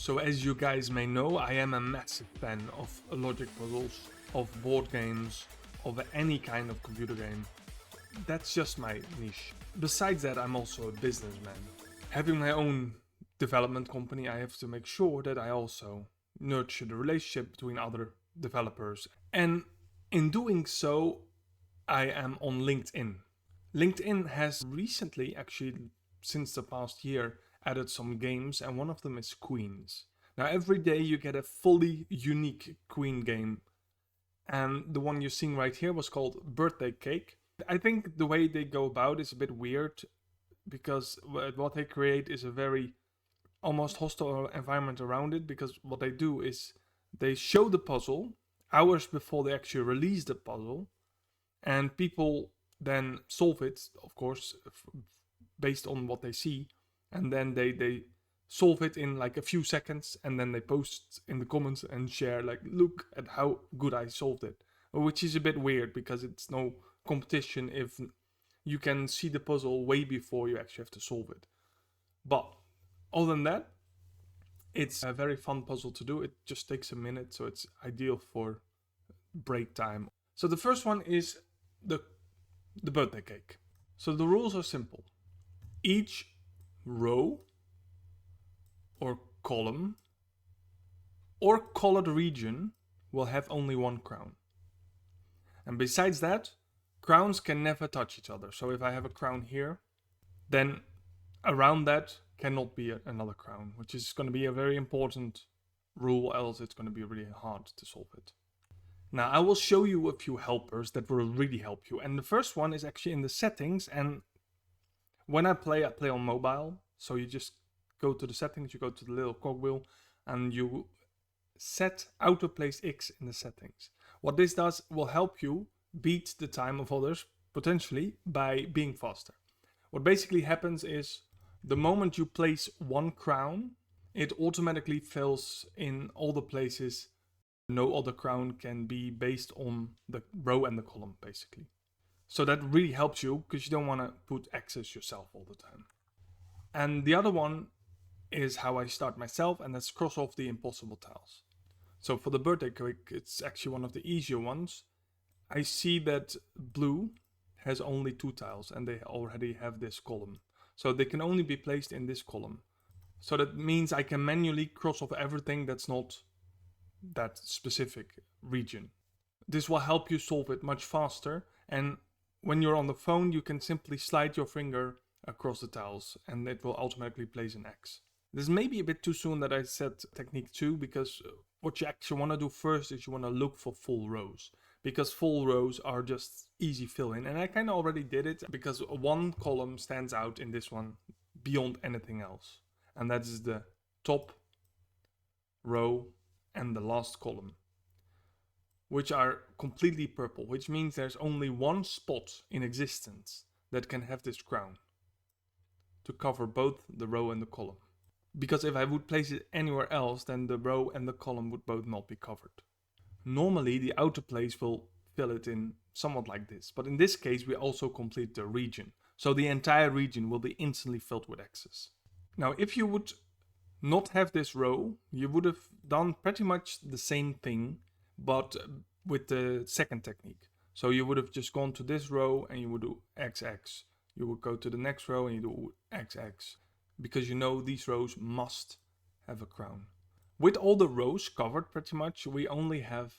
So as you guys may know, I am a massive fan of logic puzzles, of board games, of any kind of computer game. That's just my niche. Besides that, I'm also a businessman. Having my own development company, I have to make sure that I also nurture the relationship between other developers. And in doing so, I am on LinkedIn. LinkedIn has recently, actually since the past year, added some games, and one of them is Queens. Now every day you get a fully unique Queen game, and the one you're seeing right here was called Birthday Cake. I think the way they go about is a bit weird, because what they create is a very almost hostile environment around it, because what they do is they show the puzzle hours before they actually release the puzzle, and people then solve it, of course, based on what they see, and then they solve it in like a few seconds, and then they post in the comments and share like, look at how good I solved it, which is a bit weird because it's no competition if you can see the puzzle way before you actually have to solve it. But other than that, it's a very fun puzzle to do. It just takes a minute, so it's ideal for break time. So the first one is the birthday cake. So the rules are simple. Each row or column or colored region will have only one crown. And besides that, crowns can never touch each other. So if I have a crown here, then around that cannot be another crown, which is going to be a very important rule, else it's going to be really hard to solve it. Now I will show you a few helpers that will really help you. And the first one is actually in the settings, and when I play on mobile. So you just go to the settings, you go to the little cogwheel, and you set autoplace X in the settings. What this does will help you beat the time of others, potentially, by being faster. What basically happens is, the moment you place one crown, it automatically fills in all the places no other crown can be based on the row and the column, basically. So that really helps you, because you don't want to put X's yourself all the time. And the other one is how I start myself, and that's cross off the impossible tiles. So for the birthday cake, it's actually one of the easier ones. I see that blue has only 2 tiles, and they already have this column. So they can only be placed in this column. So that means I can manually cross off everything that's not that specific region. This will help you solve it much faster, and when you're on the phone, you can simply slide your finger across the tiles and it will automatically place an X. This may be a bit too soon that I said technique 2, because what you actually want to do first is you want to look for full rows, because full rows are just easy fill in, and I kind of already did it because one column stands out in this one beyond anything else, and that is the top row and the last column, which are completely purple, which means there's only one spot in existence that can have this crown to cover both the row and the column. Because if I would place it anywhere else, then the row and the column would both not be covered. Normally the autoplace will fill it in somewhat like this, but in this case we also complete the region. So the entire region will be instantly filled with X's. Now if you would not have this row, you would have done pretty much the same thing, but with the second technique. So you would have just gone to this row and you would do XX. You would go to the next row and you do XX. Because you know these rows must have a crown. With all the rows covered pretty much, we only have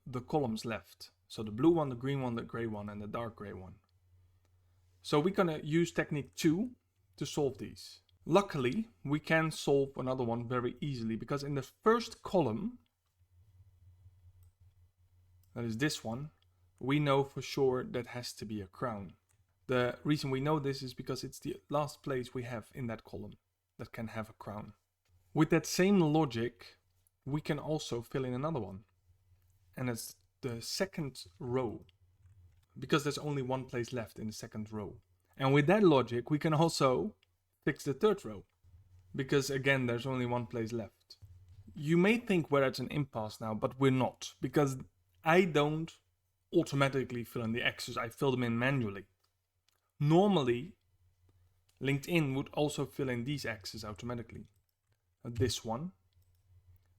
the columns left. So the blue one, the green one, the gray one, and the dark gray one. So we're gonna use technique 2 to solve these. Luckily, we can solve another one very easily, because in the first column, that is this one, we know for sure that has to be a crown. The reason we know this is because it's the last place we have in that column that can have a crown. With that same logic, we can also fill in another one. And it's the second row, because there's only one place left in the second row. And with that logic, we can also fix the third row, because again, there's only one place left. You may think we're at an impasse now, but we're not, because I don't automatically fill in the X's, I fill them in manually. Normally, LinkedIn would also fill in these X's automatically. This one,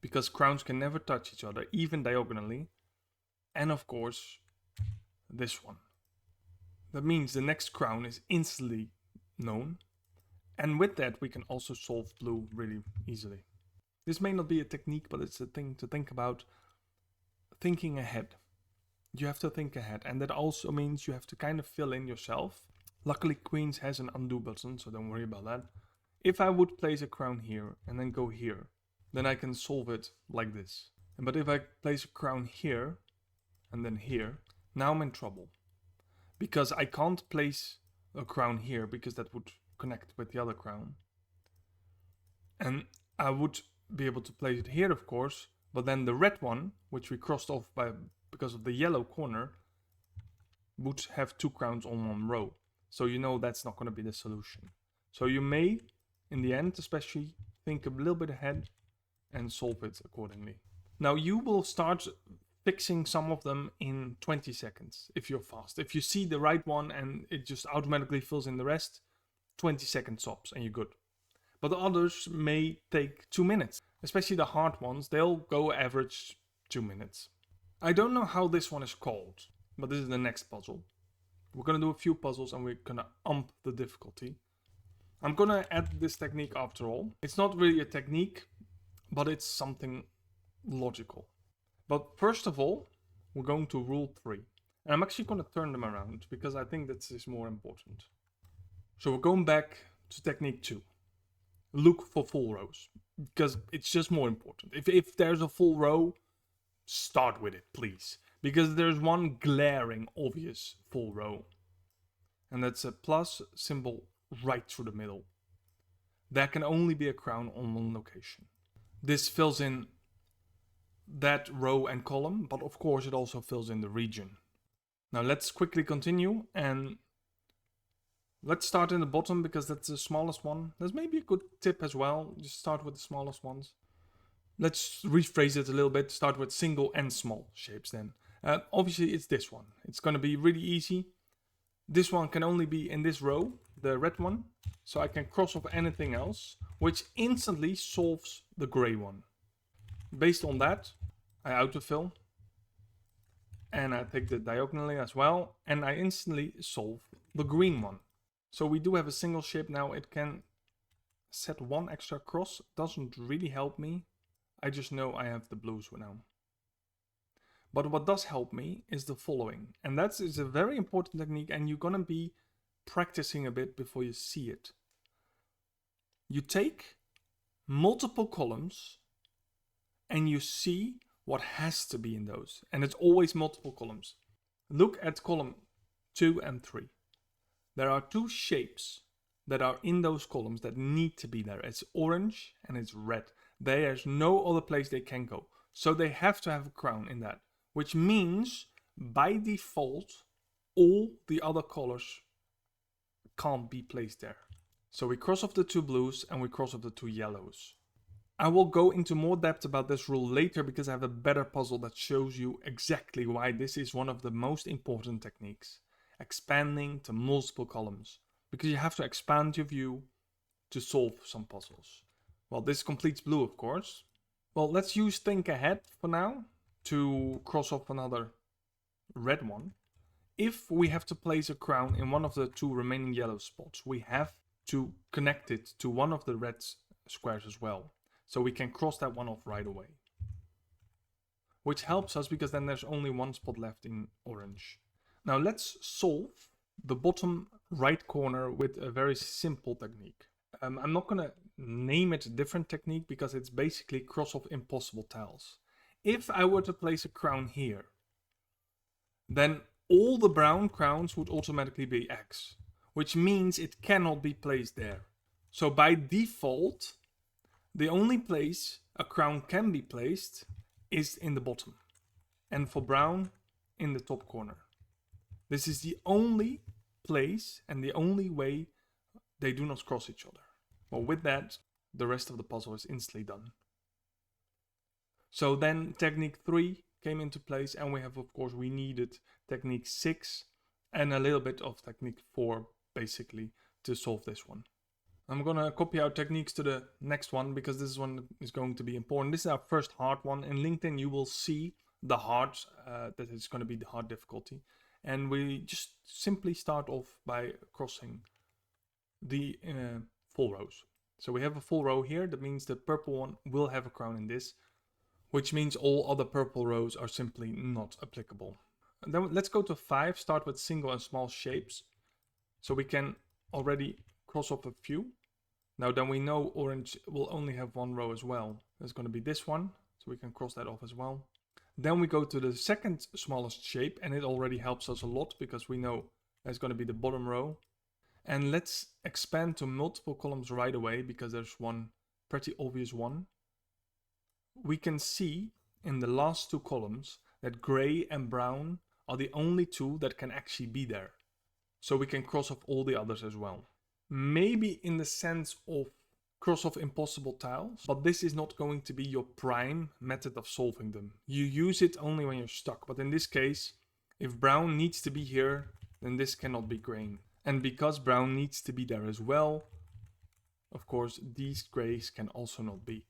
because crowns can never touch each other, even diagonally. And of course, this one. That means the next crown is instantly known. And with that, we can also solve blue really easily. This may not be a technique, but it's a thing to think about. Thinking ahead. You have to think ahead. And that also means you have to kind of fill in yourself. Luckily, Queens has an undo button, so don't worry about that. If I would place a crown here and then go here, then I can solve it like this. But if I place a crown here and then here, now I'm in trouble. Because I can't place a crown here because that would connect with the other crown. And I would be able to place it here, of course, but then the red one, which we crossed off because of the yellow corner, would have 2 crowns on one row. So you know that's not going to be the solution. So you may, in the end especially, think a little bit ahead and solve it accordingly. Now you will start fixing some of them in 20 seconds if you're fast. If you see the right one and it just automatically fills in the rest, 20 seconds tops and you're good. But the others may take 2 minutes. Especially the hard ones, they'll go average 2 minutes. I don't know how this one is called, but this is the next puzzle. We're gonna do a few puzzles and we're gonna ump the difficulty. I'm gonna add this technique after all. It's not really a technique, but it's something logical. But first of all, we're going to rule 3. And I'm actually gonna turn them around because I think this is more important. So we're going back to technique 2. Look for full rows, because it's just more important. If there's a full row, start with it, please. Because there's one glaring, obvious full row. And that's a plus symbol right through the middle. There can only be a crown on one location. This fills in that row and column, but of course it also fills in the region. Now let's quickly continue and let's start in the bottom because that's the smallest one. There's maybe a good tip as well. Just start with the smallest ones. Let's rephrase it a little bit. Start with single and small shapes then. Obviously it's this one. It's going to be really easy. This one can only be in this row, the red one. So I can cross off anything else, which instantly solves the gray one. Based on that, I autofill. And I take the diagonally as well. And I instantly solve the green one. So we do have a single shape now. It can set one extra cross. Doesn't really help me. I just know I have the blues now. But what does help me is the following. And that is a very important technique and you're gonna be practicing a bit before you see it. You take multiple columns and you see what has to be in those. And it's always multiple columns. Look at column 2 and 3. There are 2 shapes that are in those columns that need to be there. It's orange and it's red. There's no other place they can go. So they have to have a crown in that. Which means, by default, all the other colors can't be placed there. So we cross off the 2 blues and we cross off the 2 yellows. I will go into more depth about this rule later because I have a better puzzle that shows you exactly why this is one of the most important techniques. Expanding to multiple columns. Because you have to expand your view to solve some puzzles. Well, this completes blue, of course. Well, let's use think ahead for now to cross off another red one. If we have to place a crown in one of the 2 remaining yellow spots, we have to connect it to one of the red squares as well. So we can cross that one off right away. Which helps us because then there's only one spot left in orange. Now let's solve the bottom right corner with a very simple technique. I'm not going to name it a different technique because it's basically cross off impossible tiles. If I were to place a crown here, then all the brown crowns would automatically be X, which means it cannot be placed there. So by default, the only place a crown can be placed is in the bottom. And for brown, in the top corner. This is the only place and the only way they do not cross each other. Well, with that, the rest of the puzzle is instantly done. So then technique 3 came into place and we have, of course, we needed technique 6 and a little bit of technique 4 basically to solve this one. I'm gonna copy our techniques to the next one because this one is going to be important. This is our first hard one. In LinkedIn, you will see the hard, that it's going to be the hard difficulty. And we just simply start off by crossing the full rows. So we have a full row here. That means the purple one will have a crown in this, which means all other purple rows are simply not applicable. And then let's go to 5, start with single and small shapes. So we can already cross off a few. Now then we know orange will only have one row as well. There's going to be this one, so we can cross that off as well. Then we go to the second smallest shape, and it already helps us a lot because we know that's going to be the bottom row. And let's expand to multiple columns right away because there's one pretty obvious one. We can see in the last 2 columns that gray and brown are the only 2 that can actually be there. So we can cross off all the others as well. Maybe in the sense of cross off impossible tiles, but this is not going to be your prime method of solving them. You use it only when you're stuck, but in this case, if brown needs to be here, then this cannot be green. And because brown needs to be there as well, of course, these grays can also not be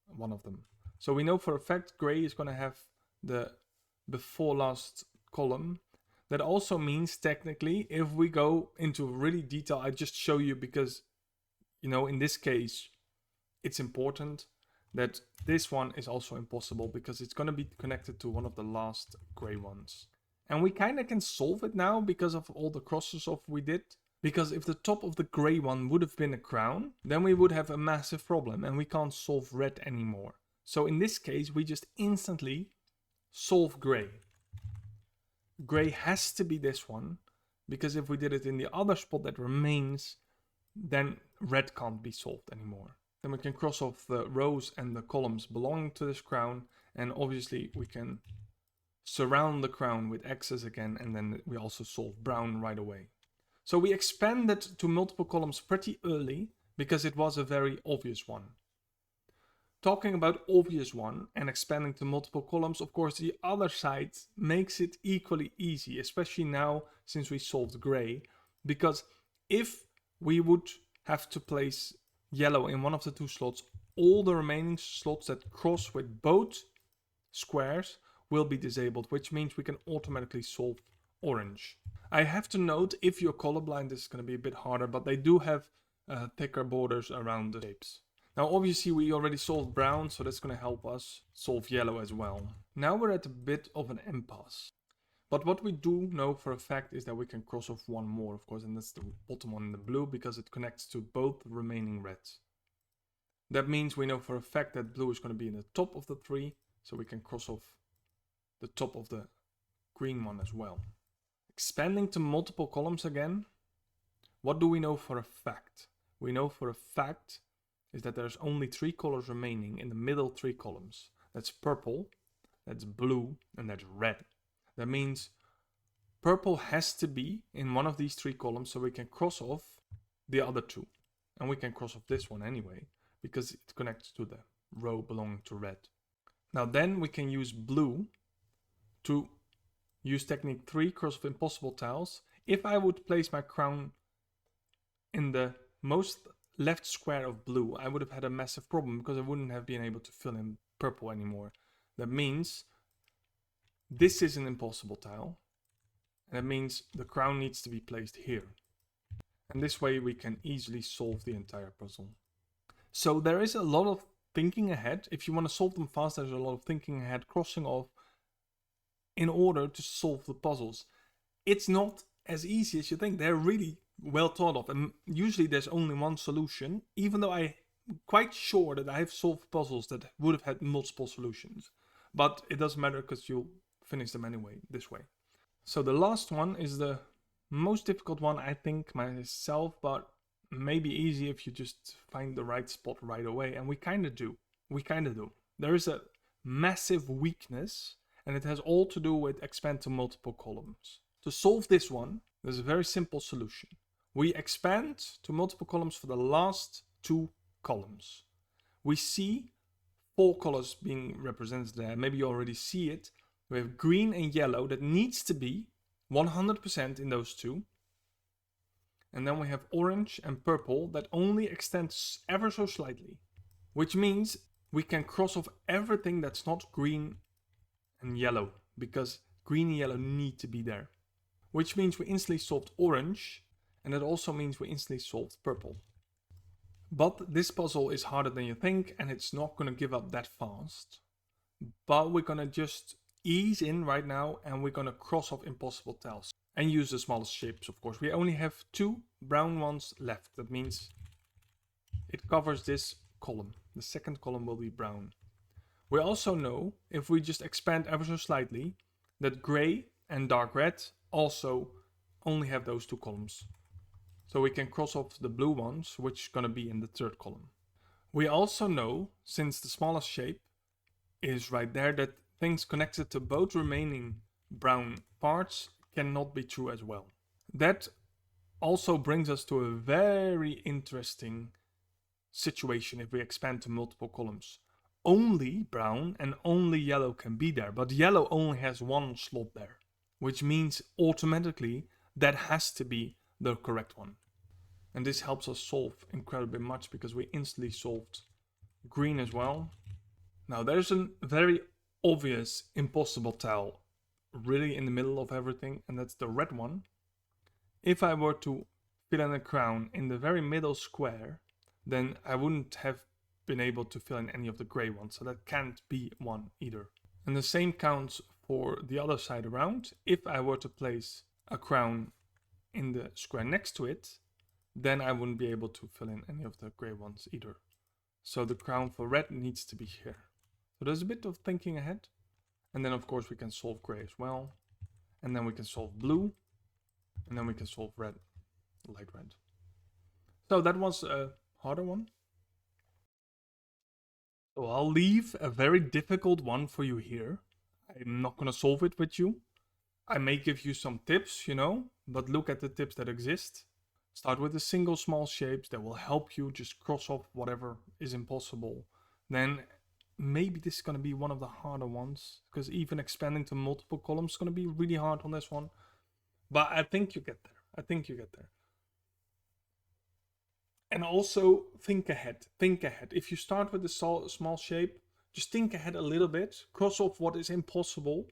one of them. So we know for a fact gray is going to have the before last column. That also means technically, if we go into really detail, I just show you because, in this case, it's important that this one is also impossible because it's going to be connected to one of the last gray ones. And we kind of can solve it now because of all the crosses off we did. Because if the top of the gray one would have been a crown, then we would have a massive problem and we can't solve red anymore. So in this case, we just instantly solve gray. Gray has to be this one, because if we did it in the other spot that remains, then red can't be solved anymore. Then we can cross off the rows and the columns belonging to this crown, and obviously we can surround the crown with X's again, and then we also solve brown right away. So we expanded to multiple columns pretty early, because it was a very obvious one. Talking about obvious one and expanding to multiple columns, of course the other side makes it equally easy, especially now since we solved gray, because if we would have to place yellow in one of the 2 slots, all the remaining slots that cross with both squares will be disabled, which means we can automatically solve orange. I have to note, if you're colorblind, this is going to be a bit harder, but they do have thicker borders around the shapes. Now obviously we already solved brown, so that's going to help us solve yellow as well. Now we're at a bit of an impasse. But what we do know for a fact is that we can cross off one more, of course, and that's the bottom one in the blue because it connects to both remaining reds. That means we know for a fact that blue is going to be in the top of the 3, so we can cross off the top of the green one as well. Expanding to multiple columns again, what do we know for a fact? We know for a fact is that there's only 3 colors remaining in the middle 3 columns. That's purple, that's blue, and that's red. That means purple has to be in one of these 3 columns so we can cross off the other 2. And we can cross off this one anyway, because it connects to the row belonging to red. Now then we can use blue to use technique 3, cross off impossible tiles. If I would place my crown in the most left square of blue, I would have had a massive problem because I wouldn't have been able to fill in purple anymore. That means this is an impossible tile, and that means the crown needs to be placed here. And this way we can easily solve the entire puzzle. So there is a lot of thinking ahead. If you want to solve them fast, there's a lot of thinking ahead, crossing off in order to solve the puzzles. It's not as easy as you think. They're really well thought of, and usually there's only one solution, even though I'm quite sure that I have solved puzzles that would have had multiple solutions. But it doesn't matter because you'll finish them anyway this way. So the last one is the most difficult one, I think, myself, but maybe easy if you just find the right spot right away, and we kind of do. There is a massive weakness, and it has all to do with expand to multiple columns. To solve this one, there's a very simple solution. We expand to multiple columns for the last 2 columns. We see 4 colors being represented there. Maybe you already see it. We have green and yellow that needs to be 100% in those 2. And then we have orange and purple that only extends ever so slightly. Which means we can cross off everything that's not green and yellow, because green and yellow need to be there. Which means we instantly solved orange, and it also means we instantly solved purple. But this puzzle is harder than you think, and it's not going to give up that fast. But we're going to just ease in right now, and we're going to cross off impossible tiles. And use the smallest shapes, of course. We only have 2 brown ones left. That means it covers this column. The second column will be brown. We also know, if we just expand ever so slightly, that gray and dark red also only have those 2 columns. So we can cross off the blue ones, which is going to be in the 3rd column. We also know, since the smallest shape is right there, that things connected to both remaining brown parts cannot be true as well. That also brings us to a very interesting situation if we expand to multiple columns. Only brown and only yellow can be there, but yellow only has 1 slot there, which means automatically that has to be the correct one. And this helps us solve incredibly much because we instantly solved green as well. Now there's a very obvious impossible tile really in the middle of everything, and that's the red one. If I were to fill in a crown in the very middle square, then I wouldn't have been able to fill in any of the gray ones, so that can't be one either. And the same counts for the other side around. If I were to place a crown in the square next to it, then I wouldn't be able to fill in any of the gray ones either. So the crown for red needs to be here. So there's a bit of thinking ahead. And then of course we can solve gray as well. And then we can solve blue. And then we can solve red, light red. So that was a harder one. So I'll leave a very difficult one for you here. I'm not going to solve it with you. I may give you some tips, but look at the tips that exist. Start with the single small shapes that will help you just cross off whatever is impossible. Then maybe this is going to be one of the harder ones, because even expanding to multiple columns is going to be really hard on this one. But I think you get there. And also think ahead. If you start with the small shape, just think ahead a little bit. Cross off what is impossible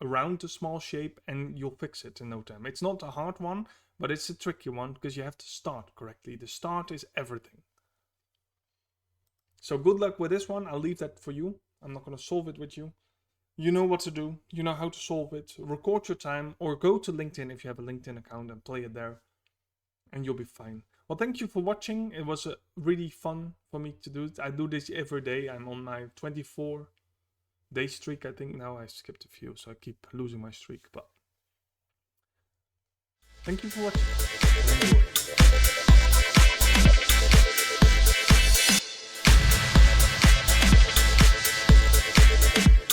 around the small shape and you'll fix it in no time. It's not a hard one, but it's a tricky one because you have to start correctly. The start is everything. So good luck with this one. I'll leave that for you. I'm not going to solve it with you. You know what to do. You know how to solve it. Record your time or go to LinkedIn if you have a LinkedIn account and play it there. And you'll be fine. Well, thank you for watching. It was really fun for me to do it. I do this every day. I'm on my 24-day streak, I think. Now I skipped a few, so I keep losing my streak. But thank you for watching.